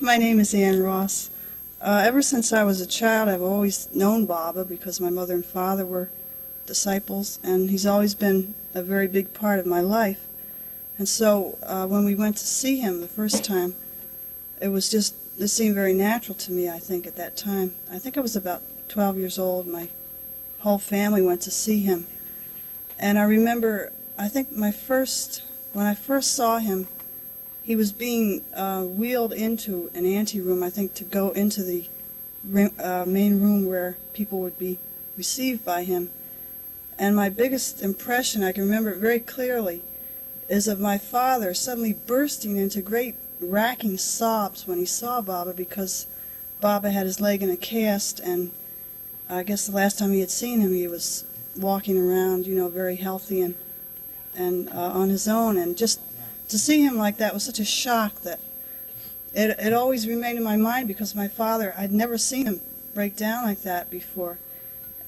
My name is Ann Ross. Ever since I was a child, I've always known Baba because my mother and father were disciples, and he's always been a very big part of my life. And so when we went to see him the first time, it seemed very natural to me, I think, at that time. I think I was about 12 years old. My whole family went to see him. And I remember, I think when I first saw him, he was being wheeled into an anteroom, I think, to go into the main room where people would be received by him. And my biggest impression, I can remember it very clearly, is of my father suddenly bursting into great racking sobs when he saw Baba, because Baba had his leg in a cast, and I guess the last time he had seen him, he was walking around, very healthy and on his own, and just to see him like that was such a shock that it always remained in my mind, because my father, I'd never seen him break down like that before.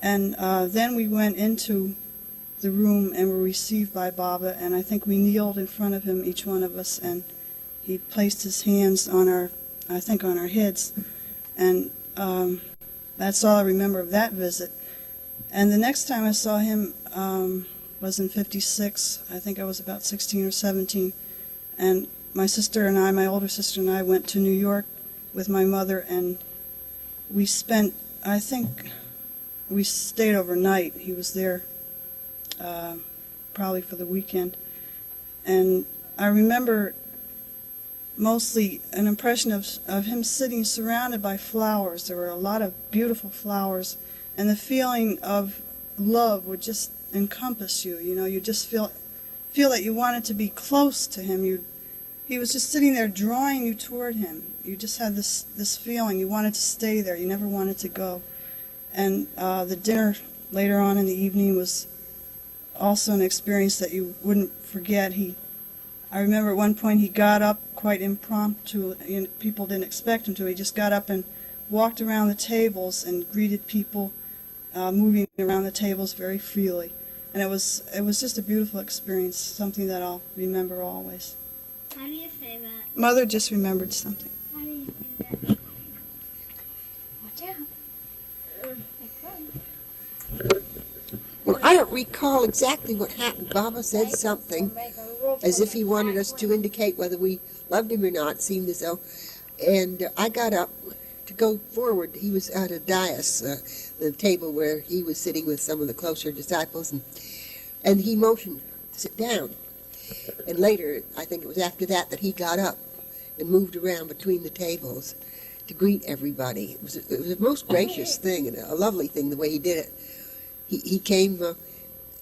And then we went into the room and were received by Baba, and I think we kneeled in front of him, each one of us, and he placed his hands on our heads, and that's all I remember of that visit. And the next time I saw him was in '56. I think I was about 16 or 17. And my sister and I, my older sister and I, went to New York with my mother, and we spent, I think, we stayed overnight. He was there probably for the weekend. And I remember mostly an impression of him sitting surrounded by flowers. There were a lot of beautiful flowers, and the feeling of love would just encompass you. You just feel that you wanted to be close to him. He was just sitting there drawing you toward him. You just had this feeling. You wanted to stay there. You never wanted to go. And the dinner later on in the evening was also an experience that you wouldn't forget. I remember at one point he got up quite impromptu. People didn't expect him to. He just got up and walked around the tables and greeted people, moving around the tables very freely. And it was just a beautiful experience, something that I'll remember always. How do you say that? Mother just remembered something. How do you say that? Watch out. Well, I don't recall exactly what happened. Baba said something as if he wanted us to indicate whether we loved him or not, seemed as though. And I got up to go forward. He was at a dais, the table where he was sitting with some of the closer disciples, and he motioned to sit down. And later, I think it was after that he got up and moved around between the tables to greet everybody. It was a most gracious thing and a lovely thing the way he did it. He came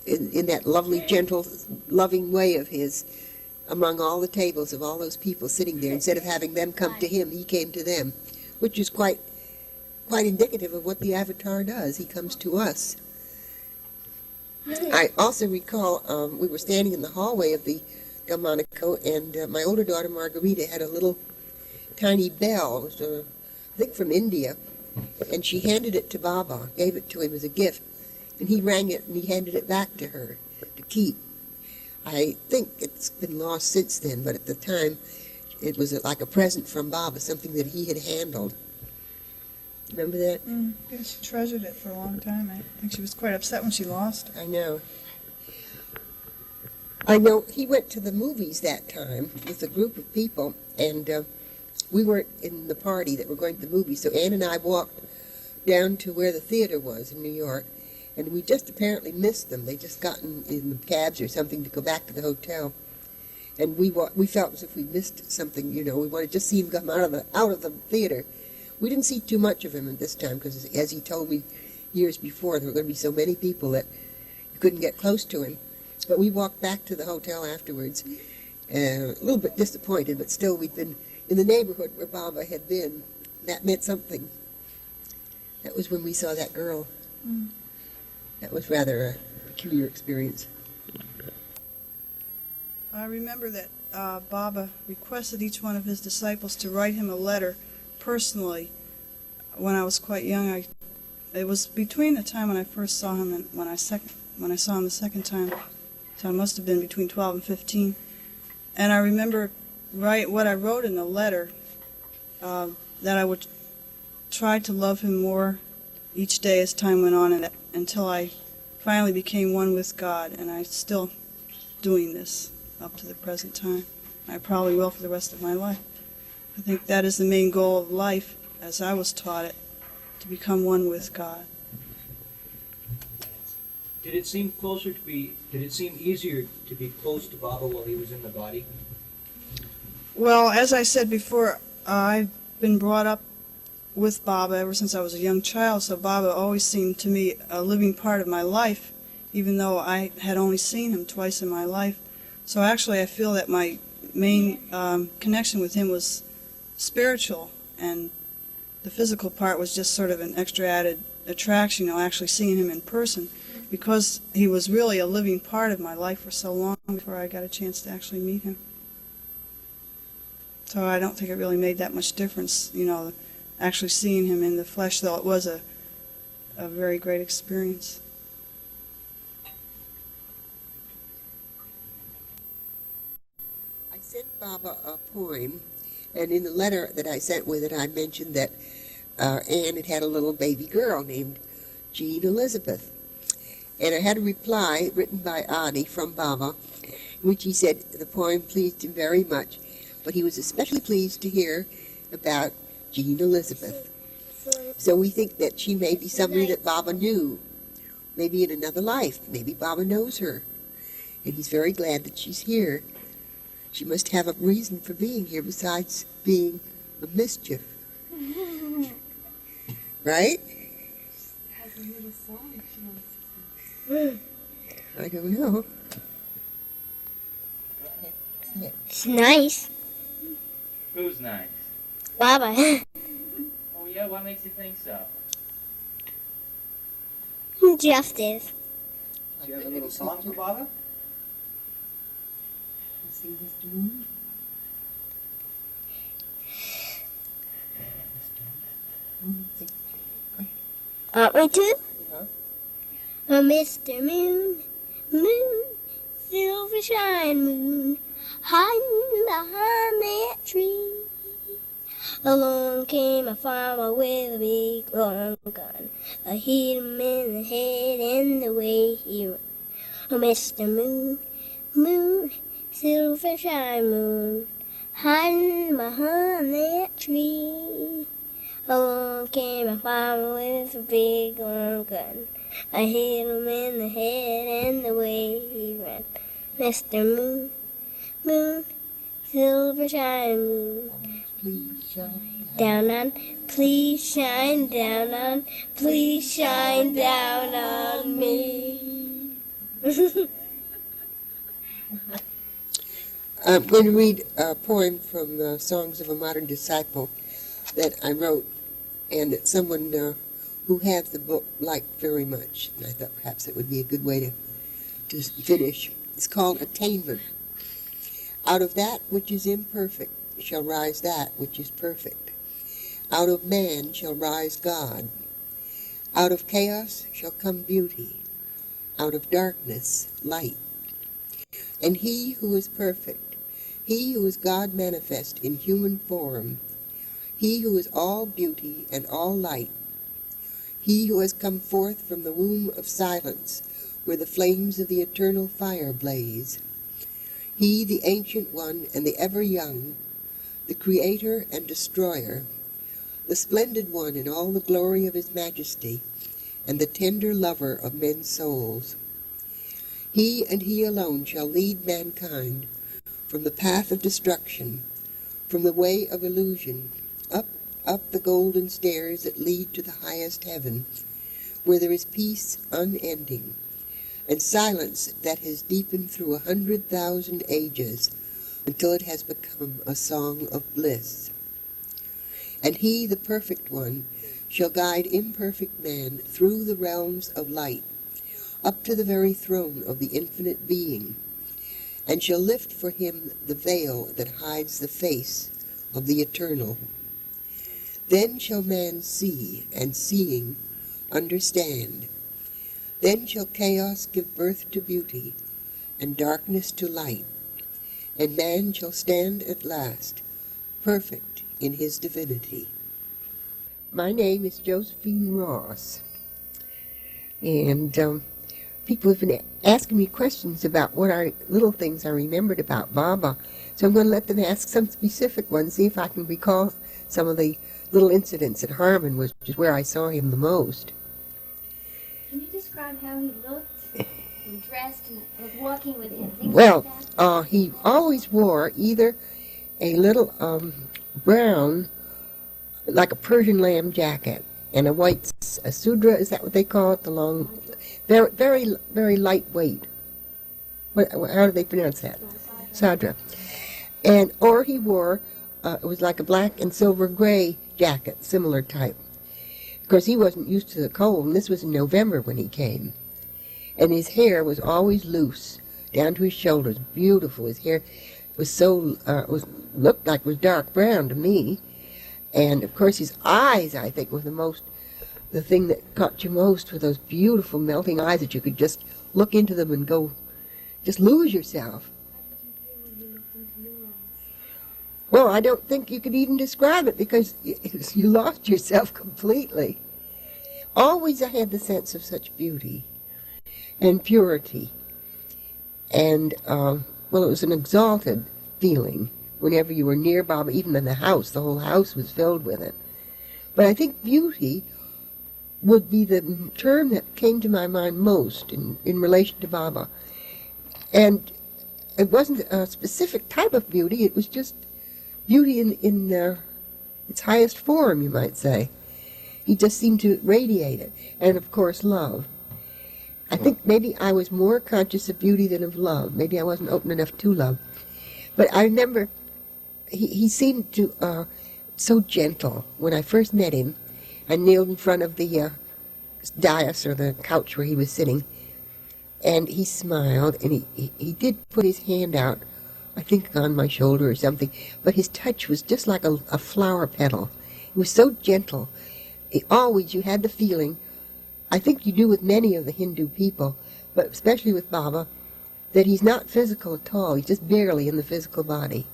in that lovely, gentle, loving way of his among all the tables of all those people sitting there. Instead of having them come to him, he came to them, which is quite indicative of what the Avatar does. He comes to us. I also recall we were standing in the hallway of the Delmonico, and my older daughter Margarita had a little tiny bell. It was, I think, from India, and she handed it to Baba, gave it to him as a gift, and he rang it and he handed it back to her to keep. I think it's been lost since then, but at the time it was like a present from Baba, something that he had handled. Remember that? Yeah, she treasured it for a long time. I think she was quite upset when she lost it. I know he went to the movies that time with a group of people, and we weren't in the party that were going to the movies, so Ann and I walked down to where the theater was in New York, and we just apparently missed them. They just gotten in cabs or something to go back to the hotel, and we felt as if we missed something. We wanted to just see him come out of the theater. We didn't see too much of him at this time because, as he told me years before, there were going to be so many people that you couldn't get close to him. But we walked back to the hotel afterwards, a little bit disappointed, but still we'd been in the neighborhood where Baba had been. That meant something. That was when we saw that girl. That was rather a peculiar experience. I remember that Baba requested each one of his disciples to write him a letter personally. When I was quite young, it was between the time when I first saw him and when I saw him the second time. So I must have been between 12 and 15. And I remember what I wrote in the letter that I would try to love him more each day as time went on, and until I finally became one with God, and I'm still doing this up to the present time. I probably will for the rest of my life. I think that is the main goal of life, as I was taught it, to become one with God. Did it seem easier to be close to Baba while he was in the body? Well, as I said before, I've been brought up with Baba ever since I was a young child, so Baba always seemed to me a living part of my life, even though I had only seen him twice in my life. So actually I feel that my main connection with him was spiritual, and the physical part was just sort of an extra added attraction, actually seeing him in person, because he was really a living part of my life for so long before I got a chance to actually meet him. So I don't think it really made that much difference, actually seeing him in the flesh, though it was a very great experience. I sent Baba a poem, and in the letter that I sent with it, I mentioned that Anne had had a little baby girl named Jean Elizabeth. And I had a reply written by Adi from Baba, in which he said the poem pleased him very much, but he was especially pleased to hear about Jean Elizabeth. So we think that she may be somebody that Baba knew, maybe in another life. Maybe Baba knows her, and he's very glad that she's here. She must have a reason for being here besides being a mischief. Right? I don't know. It's nice. Who's nice? Baba. Oh yeah, what makes you think so? Justice. Do you have a little song for Baba? Sing Mr. Moon. Want me to? Yeah. Oh, Mr. Moon, moon, silver shine moon, hiding behind that tree. Along came a farmer with a big long gun. I hit him in the head and the way he run. Oh, Mr. Moon, moon, silver shine moon, hiding behind that tree. Along came a farmer with a big long gun. I hit him in the head and the way he ran. Mr. Moon, moon, silver shine moon, Please shine down on, please shine down on, please shine down on me. I'm going to read a poem from the Songs of a Modern Disciple that I wrote, and that someone who has the book liked very much. And I thought perhaps it would be a good way to finish. It's called Attainment. Out of that which is imperfect shall rise that which is perfect. Out of man shall rise God. Out of chaos shall come beauty. Out of darkness, light. And he who is perfect, he who is God manifest in human form, he who is all beauty and all light, he who has come forth from the womb of silence, where the flames of the eternal fire blaze, he, the ancient one and the ever young, the creator and destroyer, the splendid one in all the glory of his majesty, and the tender lover of men's souls. He and he alone shall lead mankind from the path of destruction, from the way of illusion, up the golden stairs that lead to the highest heaven, where there is peace unending, and silence that has deepened through 100,000 ages, until it has become a song of bliss. And he, the perfect one, shall guide imperfect man through the realms of light, up to the very throne of the infinite being, and shall lift for him the veil that hides the face of the eternal. Then shall man see, and seeing, understand. Then shall chaos give birth to beauty, and darkness to light, and man shall stand at last, perfect in his divinity. My name is Josephine Ross, and people have been asking me questions about what are little things I remembered about Baba, so I'm going to let them ask some specific ones, see if I can recall some of the little incidents at Harmon, which is where I saw him the most. Can you describe how he looked and dressed and like walking with him? Things Well, like that? he always wore either a little brown, like a Persian lamb jacket, and a white a sudra, is that what they call it? The long, very, very, very lightweight. How do they pronounce that? Sadra. And, or he wore, it was like a black and silver gray jacket, similar type. Of course, he wasn't used to the cold, and this was in November when he came. And his hair was always loose, down to his shoulders, beautiful. His hair was so, looked like it was dark brown to me. And, of course, his eyes, I think, were the thing that caught you most, were those beautiful melting eyes that you could just look into them and go, just lose yourself. Well, I don't think you could even describe it, because you lost yourself completely. Always I had the sense of such beauty and purity. And, well, it was an exalted feeling whenever you were near Baba, even in the house. The whole house was filled with it. But I think beauty would be the term that came to my mind most in relation to Baba. And it wasn't a specific type of beauty, it was just beauty in its highest form, you might say. He just seemed to radiate it. And, of course, love. I think maybe I was more conscious of beauty than of love. Maybe I wasn't open enough to love. But I remember he seemed to, so gentle. When I first met him, I kneeled in front of the dais, or the couch where he was sitting, and he smiled, and he did put his hand out, I think on my shoulder or something, but his touch was just like a flower petal. It was so gentle. Always you had the feeling, I think you do with many of the Hindu people, but especially with Baba, that he's not physical at all. He's just barely in the physical body.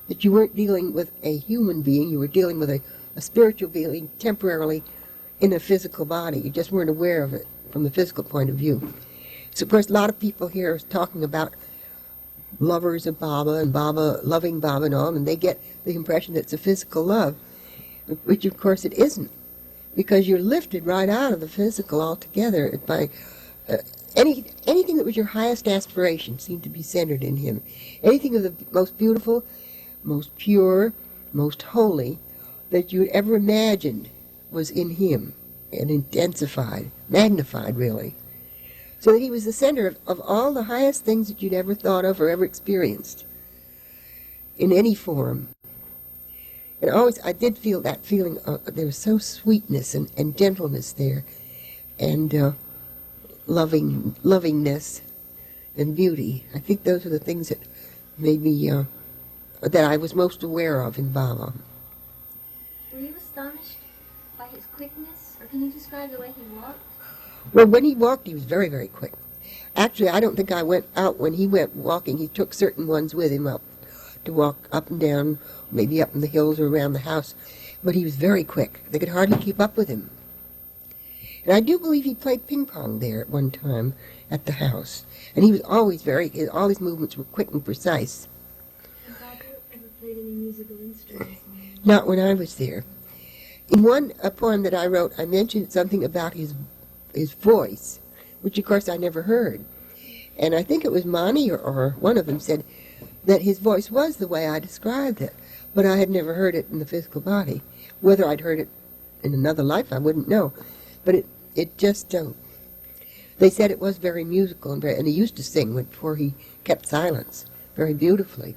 That you weren't dealing with a human being, you were dealing with a spiritual being temporarily in a physical body. You just weren't aware of it from the physical point of view. So, of course, a lot of people here are talking about lovers of Baba and Baba, loving Baba and all, and they get the impression that it's a physical love, which, of course, it isn't, because you're lifted right out of the physical altogether by anything that was your highest aspiration seemed to be centered in him. Anything of the most beautiful, most pure, most holy that you had ever imagined was in him, and intensified, magnified, really. So that he was the center of all the highest things that you'd ever thought of or ever experienced, in any form. And always, I did feel that feeling, there was so sweetness and gentleness there, and lovingness and beauty. I think those are the things that made me, that I was most aware of in Baba. Were you astonished by his quickness, or can you describe the way he walked? Well, when he walked, he was very, very quick. Actually, I don't think I went out when he went walking. He took certain ones with him up to walk up and down, maybe up in the hills or around the house. But he was very quick. They could hardly keep up with him. And I do believe he played ping pong there at one time at the house. And he was always all his movements were quick and precise. Did Baba ever played any musical instruments? Not when I was there. In one poem that I wrote, I mentioned something about his voice, which of course I never heard. And I think it was Mani or one of them said that his voice was the way I described it, but I had never heard it in the physical body. Whether I'd heard it in another life, I wouldn't know. But it just, they said it was very musical, and he used to sing before he kept silence very beautifully.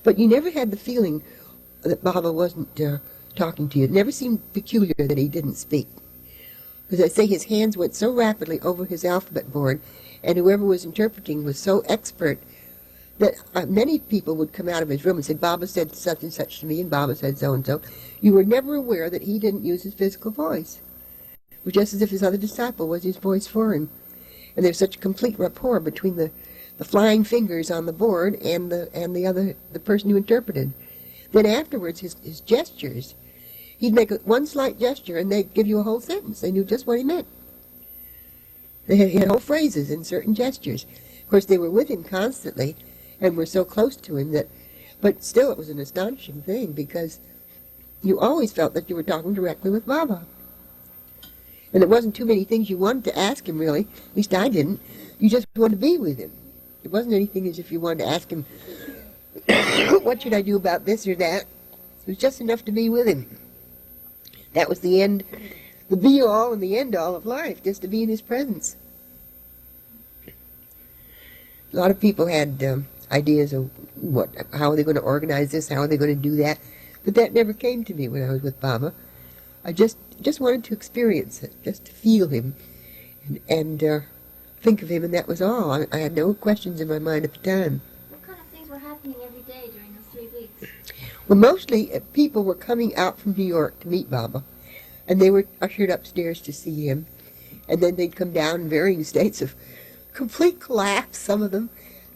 But you never had the feeling that Baba wasn't talking to you. It never seemed peculiar that he didn't speak. Because I say his hands went so rapidly over his alphabet board, and whoever was interpreting was so expert that many people would come out of his room and say, Baba said such and such to me, and Baba said so and so. You were never aware that he didn't use his physical voice. It was just as if his other disciple was his voice for him. And there's such a complete rapport between the flying fingers on the board and the person who interpreted. Then afterwards, his gestures, he'd make one slight gesture and they'd give you a whole sentence. They knew just what he meant. He had whole phrases in certain gestures. Of course, they were with him constantly and were so close to him that, but still it was an astonishing thing because you always felt that you were talking directly with Baba. And there wasn't too many things you wanted to ask him, really. At least I didn't. You just wanted to be with him. It wasn't anything as if you wanted to ask him, what should I do about this or that? It was just enough to be with him. That was the end, the be-all and the end-all of life, just to be in his presence. A lot of people had ideas of how are they going to organize this, how are they going to do that, but that never came to me when I was with Baba. I just wanted to experience it, just to feel him and think of him, and that was all. I had no questions in my mind at the time. What kind of things were happening every day during those 3 weeks? Well, mostly people were coming out from New York to meet Baba, and they were ushered upstairs to see him, and then they'd come down in varying states of complete collapse, some of them.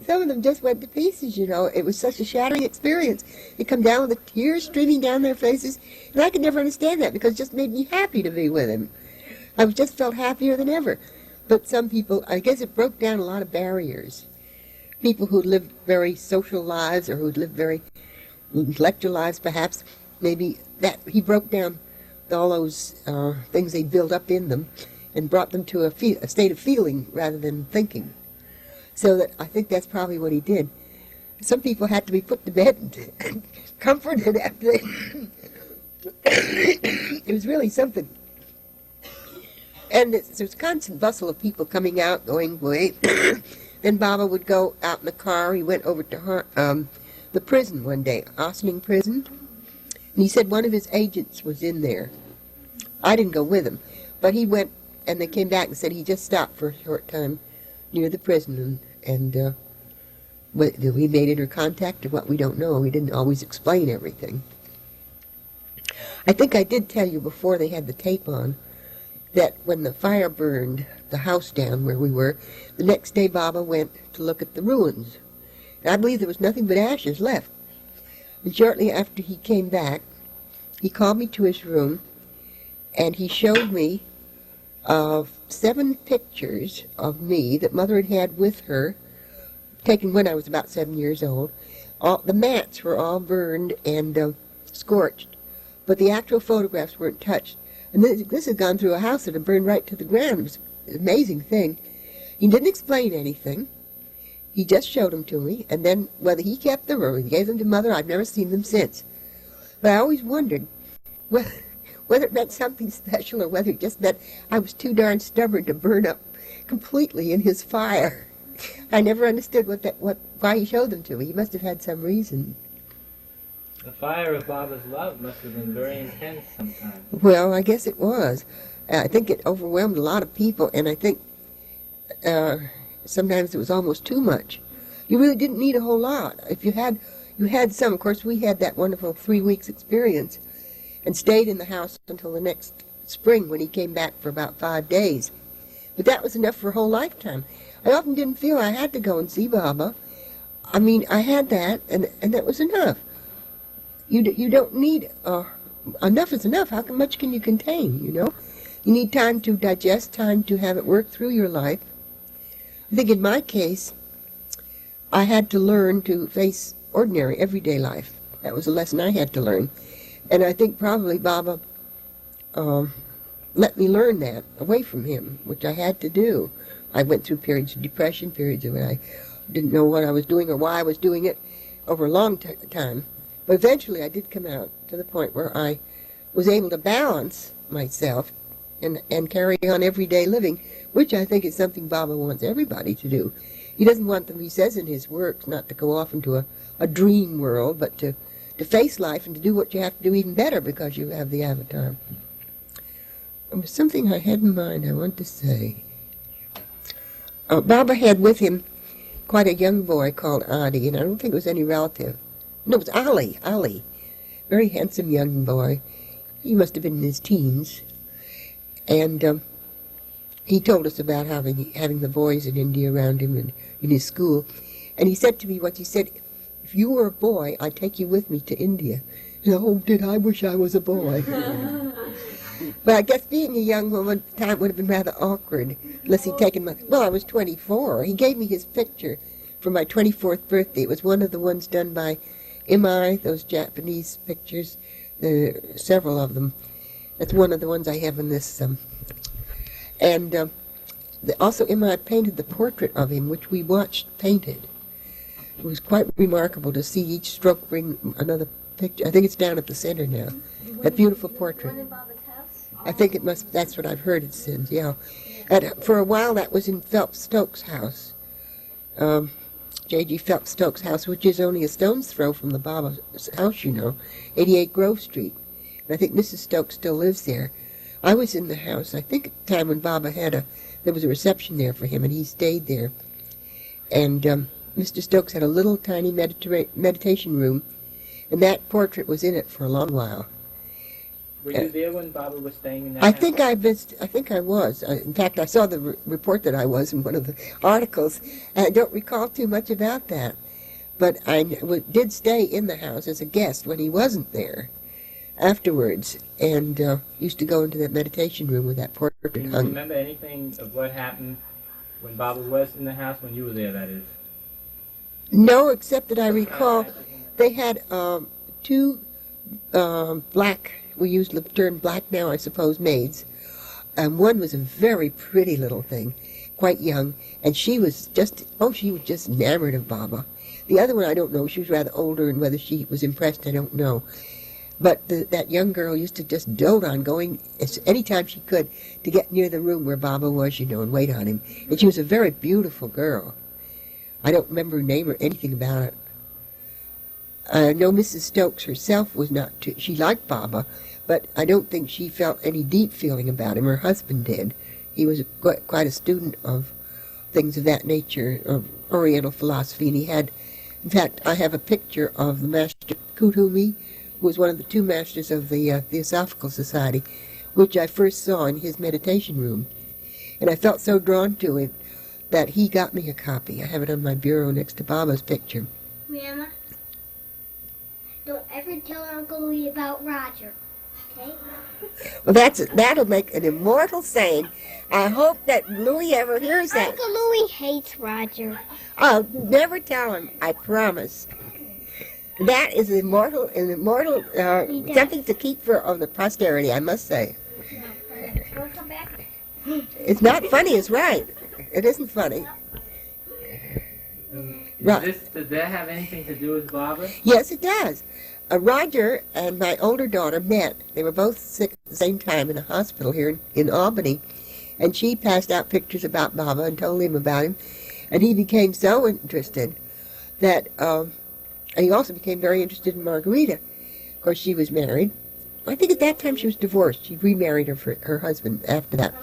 Some of them just went to pieces, you know. It was such a shattering experience. They'd come down with the tears streaming down their faces, and I could never understand that because it just made me happy to be with him. I just felt happier than ever. But some people, I guess it broke down a lot of barriers. People who'd lived very social lives or who'd lived very intellectual lives, perhaps, maybe that he broke down all those things they'd built up in them and brought them to a state of feeling rather than thinking. So that I think that's probably what he did. Some people had to be put to bed and comforted after they... It was really something. And there's constant bustle of people coming out, going away. Then Baba would go out in the car. He went over to the prison one day, Ossining Prison, and he said one of his agents was in there. I didn't go with him, but he went, and they came back and said he just stopped for a short time near the prison, and whether we made inter contact or what, we don't know. We didn't always explain everything. I think I did tell you before they had the tape on that when the fire burned the house down where we were, the next day Baba went to look at the ruins. And I believe there was nothing but ashes left. And shortly after he came back, he called me to his room, and he showed me 7 pictures of me that Mother had had with her, taken when I was about 7 years old. The mats were all burned and scorched, but the actual photographs weren't touched. And this had gone through a house that had burned right to the ground. It was an amazing thing. He didn't explain anything. He just showed them to me, and then whether he kept them or he gave them to Mother, I've never seen them since. But I always wondered whether it meant something special or whether it just meant I was too darn stubborn to burn up completely in his fire. I never understood why he showed them to me. He must have had some reason. The fire of Baba's love must have been very intense sometimes. Well, I guess it was. I think it overwhelmed a lot of people, and I think sometimes it was almost too much. You really didn't need a whole lot. If you had some. Of course, we had that wonderful 3 weeks experience and stayed in the house until the next spring when he came back for about 5 days. But that was enough for a whole lifetime. I often didn't feel I had to go and see Baba. I mean, I had that, and that was enough. You don't need... enough is enough. How much can you contain, you know? You need time to digest, time to have it work through your life. I think in my case, I had to learn to face ordinary, everyday life. That was a lesson I had to learn. And I think probably Baba let me learn that away from him, which I had to do. I went through periods of depression, periods when I didn't know what I was doing or why I was doing it over a long time. But eventually I did come out to the point where I was able to balance myself and carry on everyday living, which I think is something Baba wants everybody to do. He doesn't want them, he says in his works, not to go off into a dream world, but to face life and to do what you have to do even better because you have the avatar. There was something I had in mind I want to say. Baba had with him quite a young boy called Adi, and I don't think it was any relative. No, it was Ali. Very handsome young boy. He must have been in his teens. And he told us about having the boys in India around him and in his school. And he said to me what he said, if you were a boy, I'd take you with me to India. Oh, did I wish I was a boy. But I guess being a young woman at the time would have been rather awkward, unless he'd taken my... Well, I was 24. He gave me his picture for my 24th birthday. It was one of the ones done by MI, those Japanese pictures. There are several of them. That's one of the ones I have in this. Also, MI painted the portrait of him, which we watched painted. It was quite remarkable to see each stroke bring another picture. I think it's down at the center now. That beautiful portrait. One in Baba's house? I think it must. That's what I've heard it says. Yeah. And for a while, that was in Phelps Stokes' house. J.G. Phelps Stokes' house, which is only a stone's throw from the Baba's house, 88 Grove Street. And I think Mrs. Stokes still lives there. I was in the house, I think, at the time when Baba there was a reception there for him, and he stayed there. And Mr. Stokes had a little tiny meditation room, and that portrait was in it for a long while. Were you there when Baba was staying in that I house? think I was. In fact, I saw the report that I was in one of the articles, and I don't recall too much about that. But I did stay in the house as a guest when he wasn't there afterwards, and used to go into that meditation room with that portrait Do you hung. remember anything of what happened when Baba was in the house, when you were there, that is? No, except that I recall they had two black, we use the term black now, I suppose, maids. One was a very pretty little thing, quite young, and she was just enamored of Baba. The other one, I don't know, she was rather older, and whether she was impressed, I don't know. But that young girl used to just dote on going any time she could to get near the room where Baba was, and wait on him. And she was a very beautiful girl. I don't remember her name or anything about it. I know Mrs. Stokes herself was not too... She liked Baba, but I don't think she felt any deep feeling about him. Her husband did. He was quite a student of things of that nature, of Oriental philosophy, and he had... In fact, I have a picture of the Master Kutumi, who was one of the two masters of the Theosophical Society, which I first saw in his meditation room. And I felt so drawn to it that he got me a copy. I have it on my bureau next to Baba's picture. Grandma, don't ever tell Uncle Louie about Roger, okay? Well, that'll make an immortal saying. I hope that Louis ever hears that. Uncle Louie hates Roger. I'll never tell him, I promise. That is immortal, something to keep for the posterity, I must say. Wanna come back? It's not funny, it's right. It isn't funny. Right. Does that have anything to do with Baba? Yes, it does. Roger and my older daughter met. They were both sick at the same time in a hospital here in Albany. And she passed out pictures about Baba and told him about him. And he became so interested that... And he also became very interested in Margarita. Of course, she was married. I think at that time she was divorced. She remarried her husband after that.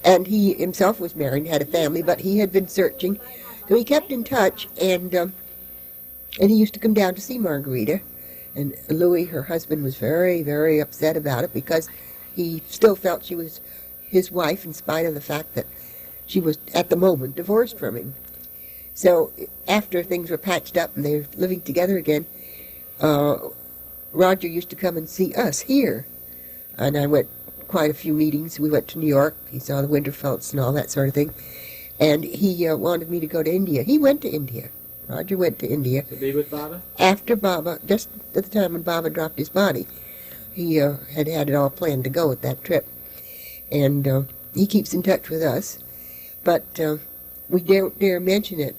And he himself was married and had a family, but he had been searching. So he kept in touch, and he used to come down to see Margarita. And Louis, her husband, was very, very upset about it because he still felt she was his wife in spite of the fact that she was, at the moment, divorced from him. So after things were patched up and they were living together again, Roger used to come and see us here. And I went quite a few meetings. We went to New York. He saw the Winterfeldts and all that sort of thing. And he wanted me to go to India. He went to India. Roger went to India. To be with Baba? After Baba, just at the time when Baba dropped his body. He had it all planned to go at that trip. And he keeps in touch with us. But we don't dare mention it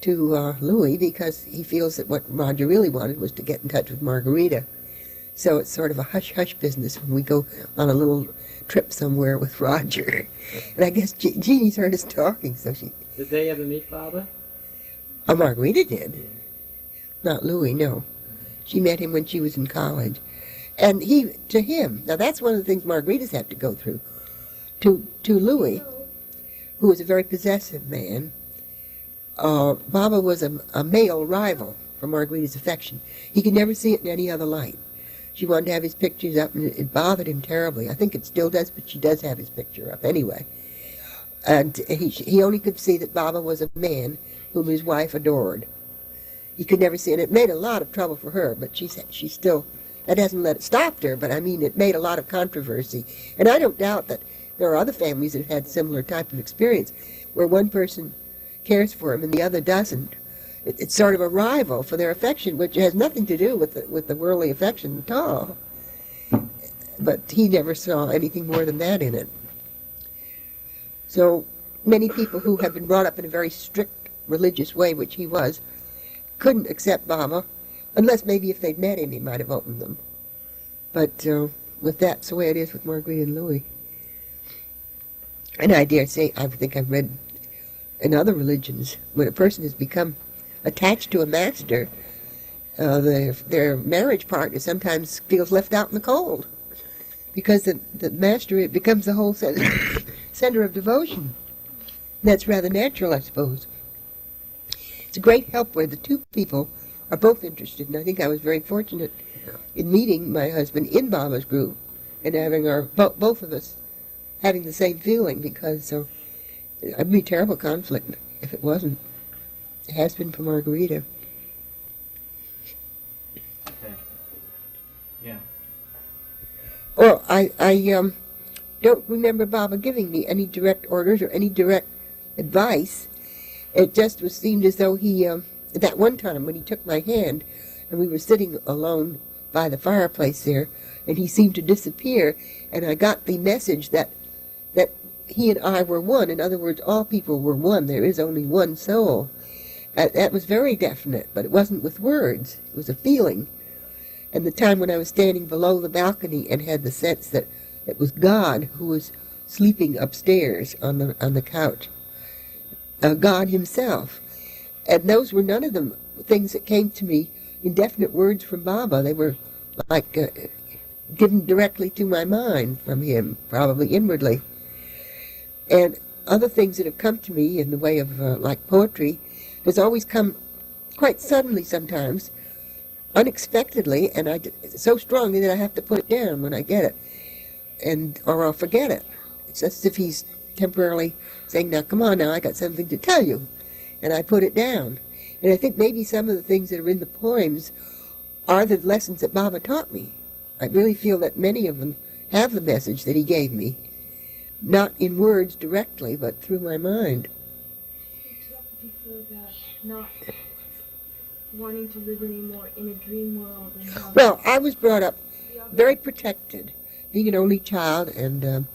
to Louis because he feels that what Roger really wanted was to get in touch with Margarita. So it's sort of a hush-hush business when we go on a little trip somewhere with Roger. And I guess Jeannie's heard us talking, so she... Did they ever meet Baba? Oh, Margarita did. Not Louis, no. She met him when she was in college. And to him, now that's one of the things Margarita's had to go through. To Louis, who was a very possessive man, Baba was a male rival for Margarita's affection. He could never see it in any other light. She wanted to have his pictures up, and it bothered him terribly. I think it still does, but she does have his picture up anyway. And he only could see that Baba was a man whom his wife adored. he could never see, and it made a lot of trouble for her, but she still, that hasn't let it stop her, but I mean, it made a lot of controversy. And I don't doubt that there are other families that have had similar type of experience, where one person cares for him and the other doesn't. It's sort of a rival for their affection, which has nothing to do with the worldly affection at all. But he never saw anything more than that in it. So many people who have been brought up in a very strict religious way, which he was, couldn't accept Baba, unless maybe if they'd met him, he might have opened them. But with that's the way it is with Marguerite and Louis. And I dare say, I think I've read in other religions, when a person has become attached to a master, their marriage partner sometimes feels left out in the cold, because the master, it becomes the whole center of devotion. That's rather natural, I suppose. It's a great help where the two people are both interested, and I think I was very fortunate in meeting my husband in Baba's group and having both of us having the same feeling, because it'd be a terrible conflict if it wasn't. It has been for Margarita. Okay. Yeah. Well, I don't remember Baba giving me any direct orders or any direct advice. It just seemed as though he, that one time when he took my hand and we were sitting alone by the fireplace there, and he seemed to disappear, and I got the message that he and I were one. In other words, all people were one. There is only one soul. That was very definite, but it wasn't with words. It was a feeling. And the time when I was standing below the balcony and had the sense that it was God who was sleeping upstairs on the couch. God himself. And those were none of them things that came to me in definite words from Baba. They were like given directly to my mind from him, probably inwardly. And other things that have come to me in the way of like poetry has always come quite suddenly sometimes, unexpectedly, and so strongly that I have to put it down when I get it, or I'll forget it. It's as if he's temporarily saying, now come on now, I got something to tell you, and I put it down. And I think maybe some of the things that are in the poems are the lessons that Baba taught me. I really feel that many of them have the message that he gave me, not in words directly, but through my mind. You talked before about not wanting to live anymore in a dream world. And how Well, I was brought up very protected, being an only child, and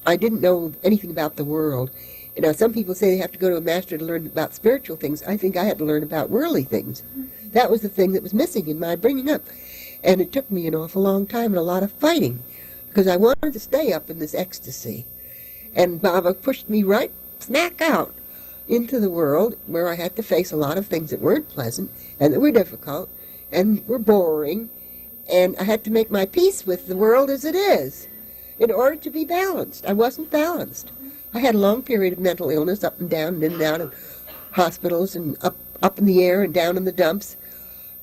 I didn't know anything about the world. You know, some people say they have to go to a master to learn about spiritual things. I think I had to learn about worldly things. That was the thing that was missing in my bringing up. And it took me an awful long time and a lot of fighting, because I wanted to stay up in this ecstasy. And Baba pushed me right smack out into the world, where I had to face a lot of things that weren't pleasant and that were difficult and were boring. And I had to make my peace with the world as it is in order to be balanced. I wasn't balanced. I had a long period of mental illness, up and down and in and out of hospitals and up in the air and down in the dumps.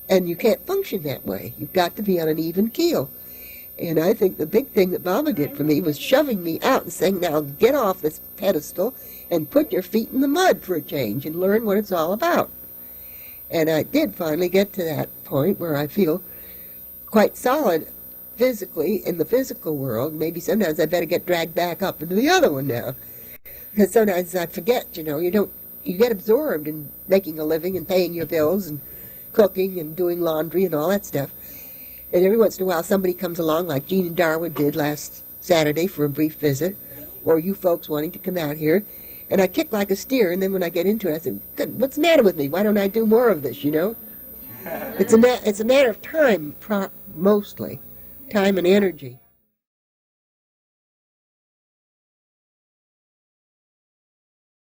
And you can't function that way. You've got to be on an even keel. And I think the big thing that Baba did for me was shoving me out and saying, now get off this pedestal and put your feet in the mud for a change and learn what it's all about. And I did finally get to that point where I feel quite solid physically in the physical world. Maybe sometimes I better get dragged back up into the other one now. Because sometimes I forget, you get absorbed in making a living and paying your bills and cooking and doing laundry and all that stuff. And every once in a while somebody comes along, like Gene and Darwin did last Saturday for a brief visit, or you folks wanting to come out here, and I kick like a steer, and then when I get into it I say, "Good, what's the matter with me? Why don't I do more of this, It's a matter of time, mostly. Time and energy.